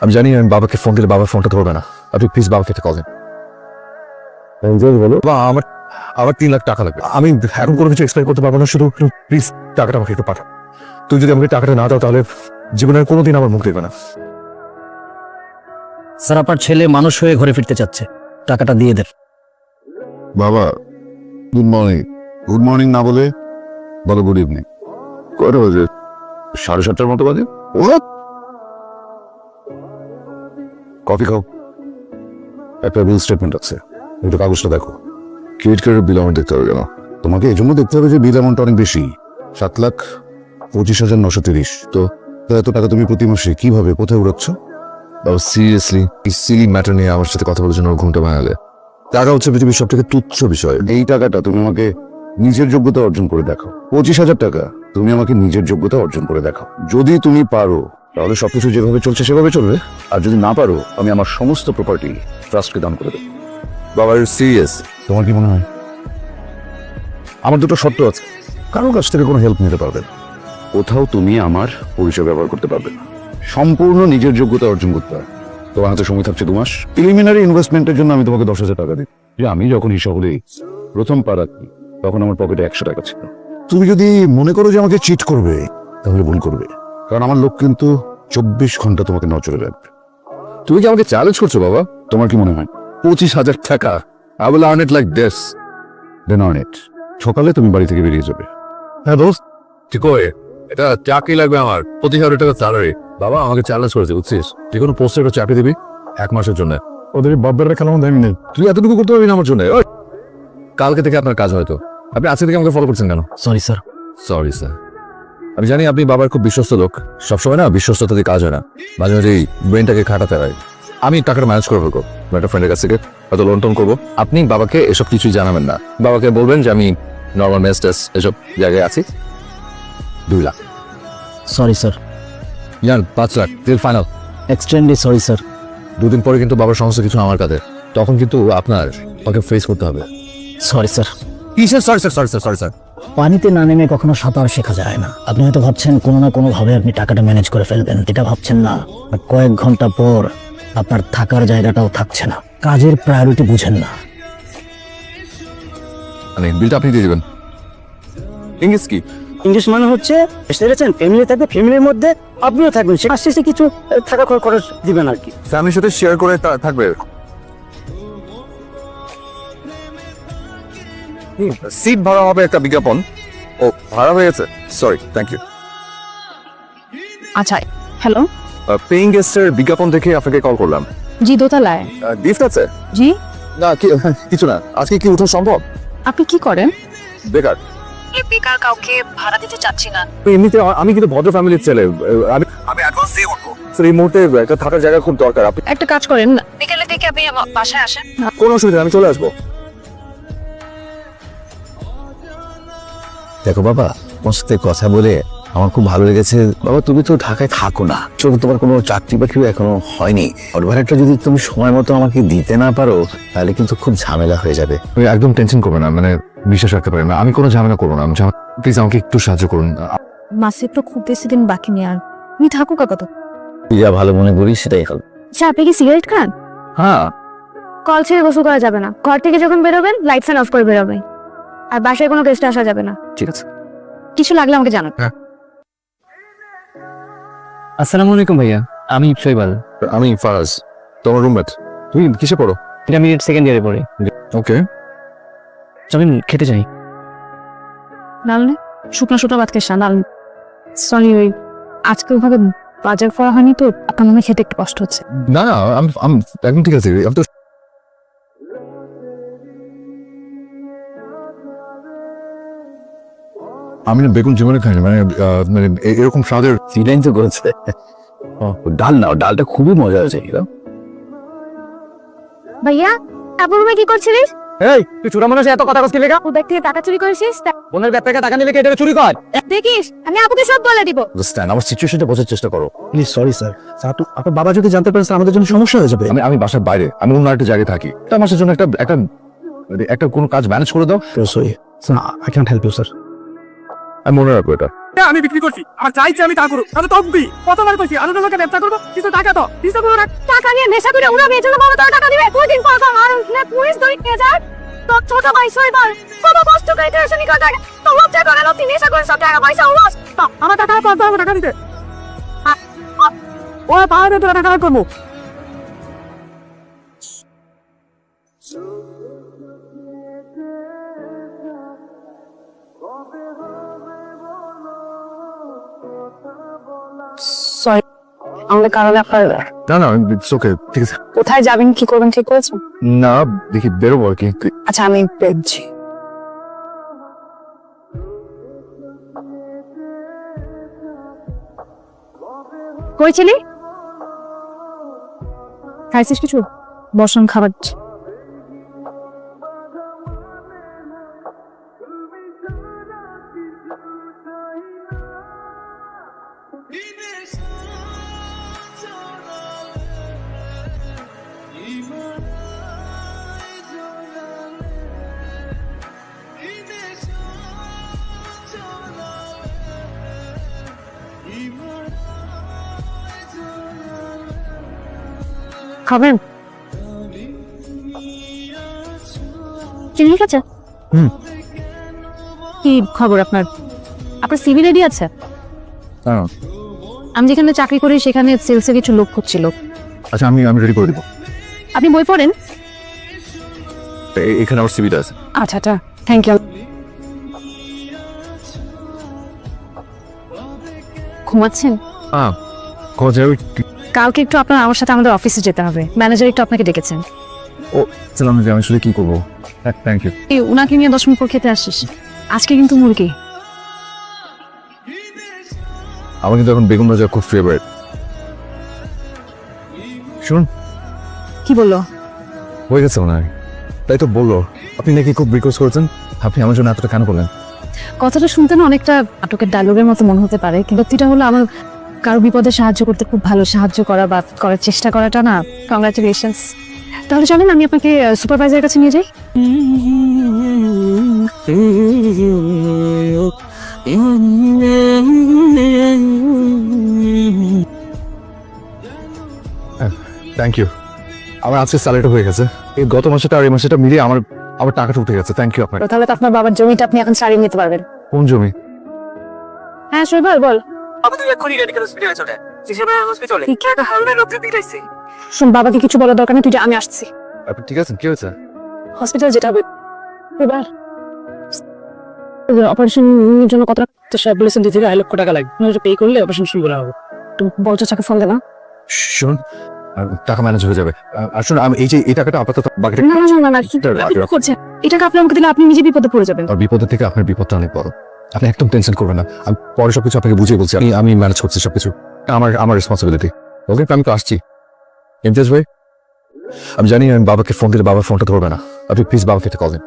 আমি জানি আমি বাবাকে ফোন দিলে বাবার ফোনটা ধরবে না, আপনি প্লিজ বাবাকে একটা কল দিন। বলো বাবা, আমার 3 লাখ টাকা লাগবে। আমি এখন কোনো কিছু এক্সপ্লেন করতে পারবো না, শুধু প্লিজ টাকাটা আমাকে একটু পাঠাও। তুই যদি আমাকে টাকাটা না দাও তাহলে জীবনের কোনোদিন আমার মুখ দেখবে না। স্যার, আপনার ছেলে মানুষ হয়ে ঘরে ফিরতে চাচ্ছে, টাকাটা দিয়ে দেন। বাবা গুড মর্নিং। গুড মর্নিং না বলে বলো গুড ইভিনিং। কয়টা বাজে? 7:30টার মতো বাজে। কফি খাও। একটা বিল স্টেটমেন্ট আছে, একটু কাগজটা দেখো। ক্রেডিট কার্ডের বিল আমার দেখতে হবে কেন? তোমাকে এই জন্য দেখতে হবে যে বিল অ্যামাউন্ট অনেক বেশি, 7,25,930। তো এত টাকা তুমি প্রতি মাসে কিভাবে কোথায় উড়াচ্ছ? বাবা সিরিয়াসলি এই সিলি ম্যাটার নিয়ে আমার সাথে কথা বলার জন্য ঘুমটা ভাঙালে। টাকা হচ্ছে পৃথিবীর সব থেকে তুচ্ছ বিষয়। এই টাকাটা তুমি আমাকে নিজের যোগ্যতা অর্জন করে দেখাও। 25,000 টাকা তুমি আমাকে নিজের যোগ্যতা অর্জন করে দেখাও। যদি তুমি পারো তাহলে সবকিছু যেভাবে চলছে সেভাবে চলবে, আর যদি না পারো আমি আমার সমস্ত প্রপার্টি ট্রাস্টকে দান করে দেবো। বাবা সিরিয়াস? তোমার কি মনে হয়? আমার দুটো শর্ত আছে। কারোর কাছ থেকে কোনো হেল্প নিতে পারবে না, কোথাও তুমি আমার পরিচয় ব্যবহার করতে পারবে না, সম্পূর্ণ নিজের যোগ্যতা অর্জন করতে হয়। তোমার হাতে সময় থাকছে 2 মাস। প্রিলিমিনারি ইনভেস্টমেন্টের জন্য আমি তোমাকে 10,000 টাকা দিই। যে আমি যখন হিসাব হলেই প্রথম পাড়া তখন আমার পকেটে 100 টাকা ছিল। তুমি যদি মনে করো যে আমাকে চিট করবে তাহলে ভুল করবে, কারণ আমার লোক কিন্তু 24 ঘন্টা তোমাকে নজরে রাখবে। তুমি কি আমাকে চ্যালেঞ্জ করছো বাবা? তোমার কি মনে হয় 25,000 টাকা? I will earn it like this. Then on it. সকালে তুমি বাড়ি থেকে বেরিয়ে যাবে। হ্যাঁ দোস্ত, ঠিক হয়, এটা চাকরি লাগবে আমার, 25,000 টাকা স্যালারি। বাবা আমাকে চ্যালেঞ্জ করেছে বুঝছিস, তুই কোনো পোস্টে একটা চাকরি দিবি 1 মাসের জন্য। ওদের বাব্বারা খেলাম দেয়নি, তুই এতটুকু করতে পারবি না আমার জন্য? কালকে থেকে আপনার কাজ হয়তো, আপনি আজকে থেকে আমাকে ফলো করছেন কেন? Sorry sir. Sorry sir. আমি জানি আপনি বাবার খুব বিশ্বস্ত লোক, সবসময় না বিশ্বস্ততা দিয়ে কাজ হয় না, মাঝে মাঝে ব্রেনটাকে খাটাতে হয়। আমি টাকাটা ম্যানেজ করে ফেলবো একটা ফ্রেন্ডের কাছ থেকে, হয়তো লোন টোন করবো। আপনি বাবাকে এসব কিছুই জানাবেন না, বাবাকে বলবেন যে আমি নর্মাল মেস টেস এসব জায়গায় আছি। 2 লাখ। Sorry sir. জান 5 lakh deal final. Extremely sorry sir. 2 দিন পরে কিন্তু বাবার সমস্ত কিছু আমার কাছে, তখন কিন্তু আপনার ওকে ফেস করতে হবে। Sorry sir. কিসের sorry sir? Sorry sir, sorry sir. পানিতে না নেমে কখনো সাঁতার শেখা যায় না। আপনি হয়তো ভাবছেন কোনো না কোনো ভাবে আপনি টাকাটা ম্যানেজ করে ফেলবেন, এটা ভাবছেন না। কয়েক ঘন্টা পর আপনার থাকার জায়গাটাও থাকছে না। কাজের প্রায়োরিটি বুঝেন না। মানে বিলটা আপনি দিয়ে দেবেন। ইংলিশ কি? ইংলিশ মানে হচ্ছে সেরেছেন, ফ্যামিলি থাকবে, ফ্যামিলির মধ্যে আপনিও থাকবেন, সে শেষে কিছু টাকা খরচ দিবেন আর কি। ফ্যামিলির সাথে শেয়ার করে থাকবে। সিট ভাড়া হবে একটা বিজ্ঞাপন। ও ভাড়া হয়ে গেছে, সরি, থ্যাংক ইউ। আচ্ছা, হ্যালো। পেইং গেস্টের বিজ্ঞাপন দেখে আপনাকে কল করলাম। জি, দোতলায়। লিফট আছে? জি। না কিছু না, আজকে কি উঠা সম্ভব? আপনি কি করেন? বেকার। বেকার কাউকে ভাড়া দিতে চাচ্ছি না। এমনিতে আমি কিন্তু ভদ্র ফ্যামিলির ছেলে, আমি অ্যাডভান্স দিয়ে উঠবো। স্যার এই মুহূর্তে একটা থাকার জায়গা খুব দরকার। আপনি একটা কাজ করেন, বিকেলে থেকে আপনি আমার বাসায় আসেন। কোনো অসুবিধা নেই, আমি চলে আসবো। দেখো বাবা, তোমার সাথে কথা বলে আমার খুব ভালো লেগেছে। বাবা তুমি তো ঢাকায় থাকো না, চলো তোমার কোনো চাকরি বাকরি এখনো হয়নি। অ্যাডভান্সটা যদি তুমি সময় মতো আমাকে দিতে না পারো তাহলে কিন্তু খুব ঝামেলা হয়ে যাবে। তুমি একদম টেনশন করবে না, মানে বিশ্বাস রাখতে পারেন না, আমি কোনো ঝামেলা করবো না। প্লিজ আমাকে একটু সাহায্য করুন। মাসে তো খুব বেশি দিন বাকি নেই, আর তুমি থাকো কত? তুই যা ভালো মনে করিস সেটাই হবে। আচ্ছা, আপনি কি সিগারেট খান? হ্যাঁ। কল ছেড়ে গোসল করা যাবে না, ঘর থেকে যখন বেরোবেন লাইট ফ্যান অফ করে বেরোবেন, আর বাসায় কোনো গেস্ট আসা যাবে না। ঠিক আছে। কিছু লাগলে আমাকে জানান। আসসালামু আলাইকুম ভাইয়া, আমি শৈবাল। আমি ফারাজ, তোমার রুমমেট। তুমি কিসে পড়ো? ইন্টারমিডিয়েট সেকেন্ড ইয়ারে পড়ি। ওকে। চলেন খেতে যাই। নালনে শুকনো শুকনো ভাত খেয়েছ? নাল সরি, ওই আজকে ওভাবে বাজার করা হয়নি তো, আপনার মনে খেতে একটু কষ্ট হচ্ছে। না না, আমি একদম ঠিক আছে। আমি তো আমি না বেগুন জীবনে খাইনি, মানে এরকম স্বাদের। সিটাই তো করেছে। ডাল নাও, ডালটা খুবই মজা আছে। ভাইয়া, আপুর রুমে কি করছিলিস? এই তুই ছোট মানুষ, এত কথা কইছিস লেগা? ও ব্যাগ থেকে টাকা চুরি করেছিস? বোনের ব্যাগ থেকে টাকা নিলে কি এটা চুরি কর? দেখিস, আমি আপুকে সব বলে দিব। আন্ডারস্ট্যান্ড, আমার সিচুয়েশনটা বোঝার চেষ্টা করো। Please sorry sir. আপনার বাবা যদি জানতে পারেন স্যার আমাদের জন্য সমস্যা হয়ে যাবে। আমি বাসার বাইরে, আমি অন্য একটা জায়গায় থাকি, তা মাসের জন্য একটা কোনো কাজ ম্যানেজ করে দাও। Sorry sir, I can't help you sir. আমি মনে রাখবো এটা। আমি বিক্রি করছি আমার চাইছে আমি তা করুক তাহলে তব্বি কতবার কইছি আমি তোমাকে ব্যবসা করবো কিছু টাকা তো কিছু করবো না টাকা নিয়ে নেশা করে উড়াবে এজন্য বাবা তোর টাকা দিবে 2 দিন পর পর আর পুলিশ ধরে নিয়ে যায় তোর ছোট ভাই সইবার বাবা কষ্ট করে দেশে নিয়ে টাকা তো লজ্জা করে না তুই নেশা করে সব টাকা পয়সা উড়াস আমার টাকা কত হবে টাকা দিতে ও পাহাড়ে তোরা টাকা করবো সরি আমাদের কারণে আপনার না না ওকে ঠিক আছে। কোথায় যাবেন কি করবেন ঠিক করেছেন না দেখি বেরোবো আর কি। আচ্ছা আমি পেয়েছি কই ছিলি খাইছিস কিছু বসন খাবার খাবেন ঠিক আছে কি খবর আপনার আপনার সিভি রেডি আছে হ্যাঁ। আমি যেখানে চাকরি করি সেখানে সেলসে কিছু লোক খুঁজছিল আচ্ছা আমি রেডি করে দিব। আপনি বই পড়েন এখানে আমার সিভিটা আছে। আচ্ছা আচ্ছা থ্যাংক ইউ ঘুমাচ্ছেন হ্যাঁ খোঁজ কালকে একটু আপনার আমার সাথে আমাদের অফিসে যেতে হবে ম্যানেজার একটু আপনাকে ডেকেছেন ও সালাম আমি আসলে কি করবো। Thank you. এই উনাকে নিয়ে 10 মিনিট পর খেতে আসিস আজকে কিন্তু মুরগি আমার কিন্তু এখন বেগুন ভাজা খুব ফেভারিট। শুনুন কি বললো হয়ে গেছে ওনার তাই তো বললো আপনি নাকি খুব রিকোয়েস্ট করেছেন আপনি আমার জন্য এতটা কেন করলেন। কথাটা শুনতে না অনেকটা নাটকের ডায়লগের মতো মনে হতে পারে কিন্তু সত্যিটা হলো আমার কারো বিপদে সাহায্য করতে খুব ভালো সাহায্য করা বা করার চেষ্টা করাটা না কংগ্রাচুলেশনস তাহলে চলেন আমি আপনাকে সুপারভাইজারের কাছে নিয়ে যাই থ্যাংক ইউ। আমার আজকে স্যালারিটা হয়ে গেছে এই গত মাসেটা আর এই মাসেটা মিলিয়ে আমার টাকাটা উঠে গেছে। থ্যাংক ইউ আপনাকে। তাহলে তো আপনার বাবার জমিটা আপনি এখন ছাড়িয়ে নিতে পারবেন কোন জমি? হ্যাঁ শৈবাল বল আমি তুই এক্ষুনি রেডি করে হসপিটালে চলে হসপিটালে কি টাকা হালনা রক্ত পিটাইছে শোন বাবাকে কিছু বলার দরকার নেই তুই যা, আমি আসছি আপনি ঠিক আছেন? কি হয়েছে? হসপিটাল যেটা হবে এবার অপারেশনের জন্য কত তো সব বলেছেন 2 লক্ষ টাকা লাগবে তুমি পে করলে অপারেশন শুরু করা হবে বড় চাচাকে ফোন দে না শুনুন টাকা ম্যানেজ হয়ে যাবে। আর শুনুন আমি এই টাকাটা আপাতত বাকিটা না না না না কি করছেন এই টাকা আপনি আমাকে দিলে আপনি নিজে বিপদে পড়ে যাবেন আর বিপদের থেকে আপনার বিপদটা অনেক বড়। আপনি একদম টেনশন করবেন না আমি পরে সবকিছু আপনাকে বুঝিয়ে বলছি। আমি ম্যানেজ করছি সবকিছু আমার রেসপন্সিবিলিটি। ওকে আমি তো আসছি। ইমতিয়াজ ভাই আমি জানি আমি বাবাকে ফোন দিলে বাবার ফোনটা ধরবে না আপনি প্লিজ বাবাকে একটা কল দিন।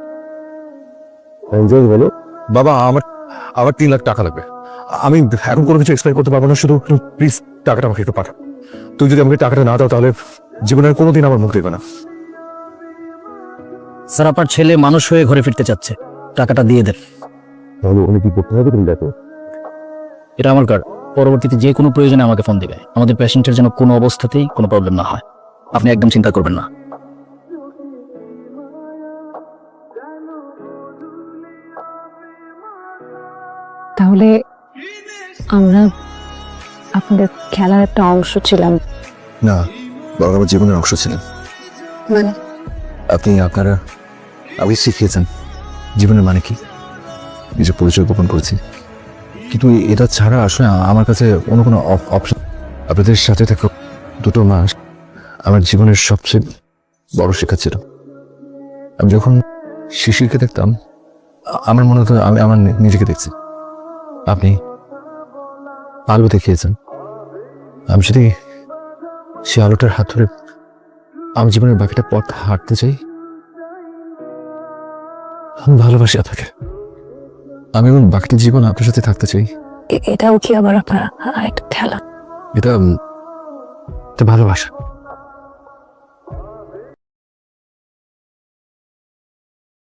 ইমতিয়াজ বলো বাবা আমার 3 লাখ টাকা লাগবে। আমি এখন কোনো কিছু এক্সপ্লেন করতে পারবো না শুধু প্লিজ টাকাটা আমাকে একটু পাঠাও। তুই যদি আমাকে টাকাটা না দাও তাহলে জীবনের কোনোদিন আমার মুখ দেখবে না। স্যার আপনার ছেলে মানুষ হয়ে ঘরে ফিরতে চাচ্ছে টাকাটা দিয়ে দেন। তাহলে উনি কি করতে হবে তুমি দেখো। এটা আমার কার্ড পরবর্তীতে যে কোনো প্রয়োজনে আমাকে ফোন দিবে আমাদের পেশেন্টের যেন কোনো অবস্থাতেই কোনো প্রবলেম না হয় আপনি একদম চিন্তা করবেন না। তাহলে আমরা আপনাদের খেলার একটা অংশ ছিলাম না বরং আমার জীবনের অংশ ছিলেন। মানে আপনি আপনারা আমি শিখিয়েছেন জীবনের মানে কি নিজের পরিচয় গোপন করেছি কিন্তু এটা ছাড়া আসলে আমার কাছে অন্য কোনো অপশন। আপনাদের সাথে থাকা 2 মাস আমার জীবনের সবচেয়ে বড় শিক্ষা ছিল। আমি যখন শিশিরকে দেখতাম আমার মনে হতো আমি আমার নিজেকে দেখছি। আপনি আলো দেখিয়েছেন আমি যদি সে আলোটার হাত ধরে আমি জীবনের বাকিটা পথ হাঁটতে চাই। আমি ভালোবাসি আপনাকে আমি এখন বাকিটা জীবন আপনার সাথে থাকতে চাই। এটাও কি আবার আপনার একটা খেলা এটা ভালোবাসা।